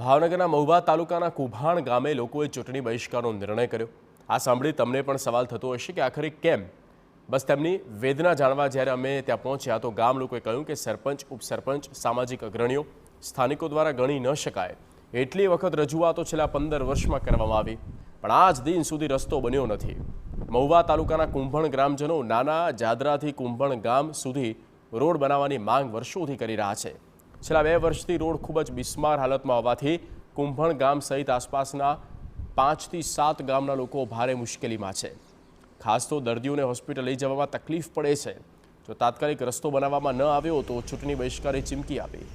ભાવનગરના મહુવા તાલુકાના કુભાણ ગામે લોકોએ ચૂંટણી બહિષ્કારનો નિર્ણય કર્યો। આ સાંભળી તમને પણ સવાલ થતો હશે કે આખરે કેમ? બસ તેમની વેદના જાણવા જ્યારે અમે ત્યાં પહોંચ્યા તો ગામ લોકોએ કહ્યું કે સરપંચ, ઉપસરપંચ, સામાજિક અગ્રણીઓ, સ્થાનિકો દ્વારા ગણી ન શકાય એટલી વખત રજૂઆતો છેલ્લા 15 વર્ષમાં કરવામાં આવી, પણ આજ દિન સુધી રસ્તો બન્યો નથી। મહુવા તાલુકાના કુંભણ ગ્રામજનો નાના જાદરાથી કુંભણ ગામ સુધી રોડ બનાવવાની માંગ વર્ષોથી કરી રહ્યા છે। છેલ્લા 2 વર્ષથી રોડ ખૂબ જ બિસ્માર હાલતમાં હોવાથી કુંભણ ગામ સહિત આસપાસના 5 થી 7 ગામના લોકો ભારે મુશ્કેલીમાં છે। ખાસ તો દર્દીઓને હોસ્પિટલ લઈ જવામાં તકલીફ પડે છે। જો તાત્કાલિક રસ્તો બનાવવામાં ન આવ્યો તો ચૂંટણી બહિષ્કારની ચીમકી આપી।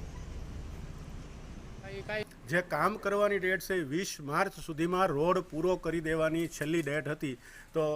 જે કામ કરવાની ડેટ છે 20 માર્ચ સુધીમાં રોડ પૂરો કરી દેવાની છેલ્લી ડેટ હતી। તો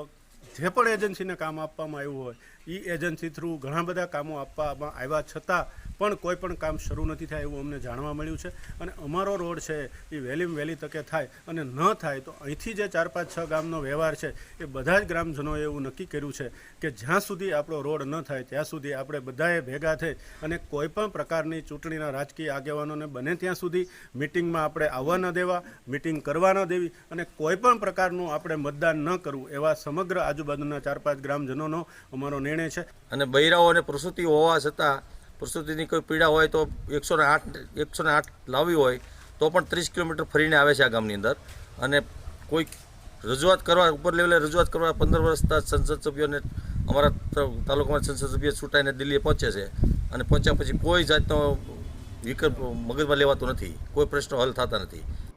જે પણ એજન્સીને કામ આપવામાં આવ્યું હોય એ એજન્સી થ્રુ ઘણા બધા કામો આપવામાં આવ્યા છતાં પણ કોઈ પણ કામ શરૂ નથી થાય એવું અમને જાણવા મળ્યું છે। અને અમારો રોડ છે એ વહેલીમાં વહેલી તકે થાય અને ન થાય તો અહીંથી જે 4, 5, 6 ગામનો વ્યવહાર છે એ બધા જ ગ્રામજનોએ એવું નક્કી કર્યું છે કે જ્યાં સુધી આપણો રોડ ન થાય ત્યાં સુધી આપણે બધાએ ભેગા થઈ અને કોઈ પણ પ્રકારની ચૂંટણીના રાજકીય આગેવાનોને બને ત્યાં સુધી મિટિંગમાં આપણે આવવા ન દેવા, મિટિંગ કરવા ન દેવી અને કોઈ પણ પ્રકારનું આપણે મતદાન ન કરવું એવા સમગ્ર આજુબાજુના 4, 5 ગ્રામજનોનો અમારો નિર્ણય છે। અને બૈરાઓ અને પ્રસૂતિ હોવા છતાં પ્રસૂતિની કોઈ પીડા હોય તો 108 લાવવી હોય તો પણ 30 કિલોમીટર ફરીને આવે છે આ ગામની અંદર। અને કોઈ રજૂઆત કરવા ઉપર લેવલે રજૂઆત કરવા 15 વર્ષના સંસદ સભ્યોને અમારા તાલુકામાં સંસદ સભ્ય છૂટાઈને દિલ્હી પહોંચે છે અને પહોંચ્યા પછી કોઈ જાતનો વિકલ્પ મગજમાં લેવાતો નથી, કોઈ પ્રશ્નો હલ થતા નથી।